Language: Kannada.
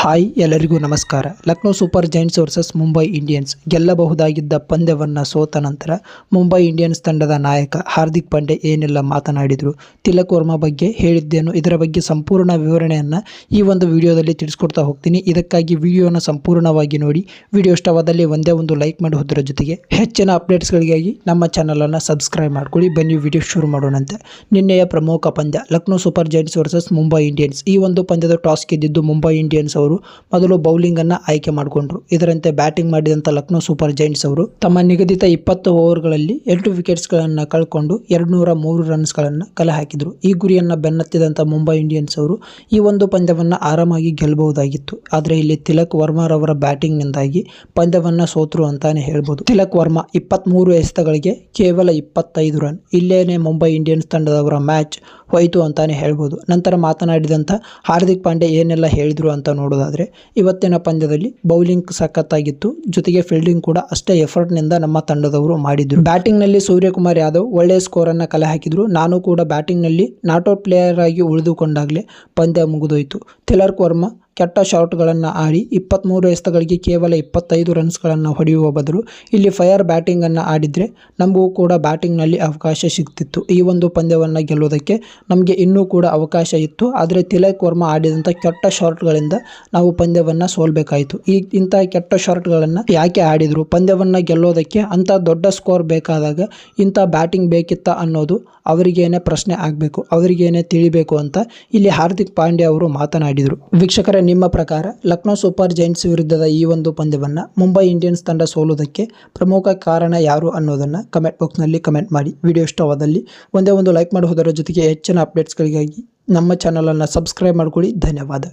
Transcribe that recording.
ಹಾಯ್ ಎಲ್ಲರಿಗೂ ನಮಸ್ಕಾರ. Lucknow Super Giants versus Mumbai Indians ಗೆಲ್ಲಬಹುದಾಗಿದ್ದ ಪಂದ್ಯವನ್ನು ಸೋತ ನಂತರ ಮುಂಬೈ ಇಂಡಿಯನ್ಸ್ ತಂಡದ ನಾಯಕ ಹಾರ್ದಿಕ್ ಪಾಂಡ್ಯ ಏನೆಲ್ಲ ಮಾತನಾಡಿದರು, ತಿಲಕ್ ವರ್ಮಾ ಬಗ್ಗೆ ಹೇಳಿದ್ದೇನು, ಇದರ ಬಗ್ಗೆ ಸಂಪೂರ್ಣ ವಿವರಣೆಯನ್ನು ಈ ಒಂದು ವಿಡಿಯೋದಲ್ಲಿ ತಿಳಿಸ್ಕೊಡ್ತಾ ಹೋಗ್ತೀನಿ. ಇದಕ್ಕಾಗಿ ವಿಡಿಯೋನ ಸಂಪೂರ್ಣವಾಗಿ ನೋಡಿ. ವಿಡಿಯೋ ಇಷ್ಟವಾದಲ್ಲಿ ಒಂದೇ ಒಂದು ಲೈಕ್ ಮಾಡಿ ಹೋದರ ಜೊತೆಗೆ ಹೆಚ್ಚಿನ ಅಪ್ಡೇಟ್ಸ್ಗಳಿಗಾಗಿ ನಮ್ಮ ಚಾನಲನ್ನು ಸಬ್ಸ್ಕ್ರೈಬ್ ಮಾಡ್ಕೊಳ್ಳಿ. ಬನ್ನಿ ವಿಡಿಯೋ ಶುರು ಮಾಡೋಣಂತೆ. ನಿನ್ನೆಯ ಪ್ರಮುಖ ಪಂದ್ಯ Lucknow Super Giants versus Mumbai Indians. ಈ ಒಂದು ಪಂದ್ಯದ ಟಾಸ್ ಗೆದ್ದಿದ್ದು ಮುಂಬೈ ಇಂಡಿಯನ್ಸ್ ಅವರು ಮೊದಲು ಬೌಲಿಂಗ್ ಅನ್ನು ಆಯ್ಕೆ ಮಾಡಿಕೊಂಡ್ರು. ಇದರಂತೆ ಬ್ಯಾಟಿಂಗ್ ಮಾಡಿದಂಥ ಲಕ್ನೋ ಸೂಪರ್ ಜೈಂಟ್ಸ್ ಅವರು ತಮ್ಮ ನಿಗದಿತ 20 ಓವರ್ಗಳಲ್ಲಿ 2 ವಿಕೆಟ್ಸ್ಗಳನ್ನು ಕಳ್ಕೊಂಡು 203 ರನ್ಸ್ಗಳನ್ನು ಕಲೆ ಹಾಕಿದ್ರು. ಈ ಗುರಿಯನ್ನು ಬೆನ್ನತ್ತಿದಂಥ ಮುಂಬೈ ಇಂಡಿಯನ್ಸ್ ಅವರು ಈ ಒಂದು ಪಂದ್ಯವನ್ನು ಆರಾಮಾಗಿ ಗೆಲ್ಲಬಹುದಾಗಿತ್ತು. ಆದರೆ ಇಲ್ಲಿ ತಿಲಕ್ ವರ್ಮಾರವರ ಬ್ಯಾಟಿಂಗ್ನಿಂದಾಗಿ ಪಂದ್ಯವನ್ನು ಸೋತರು ಅಂತಾನೆ ಹೇಳ್ಬೋದು. ತಿಲಕ್ ವರ್ಮಾ 23 ಎಸೆತಗಳಿಗೆ ಕೇವಲ 25 ರನ್. ಇಲ್ಲೇನೆ ಮುಂಬೈ ಇಂಡಿಯನ್ಸ್ ತಂಡದವರ ಮ್ಯಾಚ್ ಹೋಯಿತು ಅಂತಾನೆ ಹೇಳ್ಬೋದು. ನಂತರ ಮಾತನಾಡಿದಂಥ ಹಾರ್ದಿಕ್ ಪಾಂಡ್ಯ ಏನೆಲ್ಲ ಹೇಳಿದ್ರು ಅಂತ ನೋಡೋದಾದ್ರೆ, ಇವತ್ತಿನ ಪಂದ್ಯದಲ್ಲಿ ಬೌಲಿಂಗ್ ಸಖತ್ತಾಗಿತ್ತು, ಜೊತೆಗೆ ಫೀಲ್ಡಿಂಗ್ ಕೂಡ ಅಷ್ಟೇ ಎಫರ್ಟ್ನಿಂದ ನಮ್ಮ ತಂಡದವರು ಮಾಡಿದ್ರು. ಬ್ಯಾಟಿಂಗ್ನಲ್ಲಿ ಸೂರ್ಯಕುಮಾರ್ ಯಾದವ್ ಒಳ್ಳೆಯ ಸ್ಕೋರನ್ನು ಕಲೆ ಹಾಕಿದ್ರು. ನಾನು ಕೂಡ ಬ್ಯಾಟಿಂಗ್ನಲ್ಲಿ ನಾಟ್ಔಟ್ ಪ್ಲೇಯರ್ ಆಗಿ ಉಳಿದುಕೊಂಡಾಗಲೇ ಪಂದ್ಯ ಮುಗಿದೋಯ್ತು. ತಿಲಕ್ ವರ್ಮಾ ಕೆಟ್ಟ ಶಾಟ್ಗಳನ್ನು ಆಡಿ 23 ಎಸೆತಗಳಿಗೆ ಕೇವಲ 25 ರನ್ಸ್ಗಳನ್ನು ಹೊಡೆಯುವ ಬದಲು ಇಲ್ಲಿ ಫೈರ್ ಬ್ಯಾಟಿಂಗನ್ನು ಆಡಿದರೆ ನಮಗೂ ಕೂಡ ಬ್ಯಾಟಿಂಗ್ನಲ್ಲಿ ಅವಕಾಶ ಸಿಗ್ತಿತ್ತು. ಈ ಒಂದು ಪಂದ್ಯವನ್ನು ಗೆಲ್ಲೋದಕ್ಕೆ ನಮಗೆ ಇನ್ನೂ ಕೂಡ ಅವಕಾಶ ಇತ್ತು. ಆದರೆ ತಿಲಕ್ ವರ್ಮಾ ಆಡಿದಂಥ ಕೆಟ್ಟ ಶಾಟ್ಗಳಿಂದ ನಾವು ಪಂದ್ಯವನ್ನು ಸೋಲ್ಬೇಕಾಯಿತು. ಇಂಥ ಕೆಟ್ಟ ಶಾಟ್ಗಳನ್ನು ಯಾಕೆ ಆಡಿದರು, ಪಂದ್ಯವನ್ನು ಗೆಲ್ಲೋದಕ್ಕೆ ಅಂಥ ದೊಡ್ಡ ಸ್ಕೋರ್ ಬೇಕಾದಾಗ ಇಂಥ ಬ್ಯಾಟಿಂಗ್ ಬೇಕಿತ್ತ ಅನ್ನೋದು ಅವರಿಗೇನೆ ಪ್ರಶ್ನೆ ಆಗಬೇಕು, ಅವರಿಗೇನೆ ತಿಳಿಬೇಕು ಅಂತ ಇಲ್ಲಿ ಹಾರ್ದಿಕ್ ಪಾಂಡ್ಯ ಅವರು ಮಾತನಾಡಿದರು. ವೀಕ್ಷಕರೇ, ನಿಮ್ಮ ಪ್ರಕಾರ ಲಕ್ನೋ ಸೂಪರ್ ಜೈಂಟ್ಸ್ ವಿರುದ್ಧದ ಈ ಒಂದು ಪಂದ್ಯವನ್ನು ಮುಂಬೈ ಇಂಡಿಯನ್ಸ್ ತಂಡ ಸೋಲುವುದಕ್ಕೆ ಪ್ರಮುಖ ಕಾರಣ ಯಾರು ಅನ್ನೋದನ್ನು ಕಮೆಂಟ್ ಬಾಕ್ಸ್ನಲ್ಲಿ ಕಮೆಂಟ್ ಮಾಡಿ. ವಿಡಿಯೋ ಇಷ್ಟವಾದಲ್ಲಿ ಒಂದೇ ಒಂದು ಲೈಕ್ ಮಾಡಿ ಹೋದರ ಜೊತೆಗೆ ಹೆಚ್ಚಿನ ಅಪ್ಡೇಟ್ಸ್ಗಳಿಗಾಗಿ ನಮ್ಮ ಚಾನಲನ್ನು ಸಬ್ಸ್ಕ್ರೈಬ್ ಮಾಡ್ಕೊಳ್ಳಿ. ಧನ್ಯವಾದ.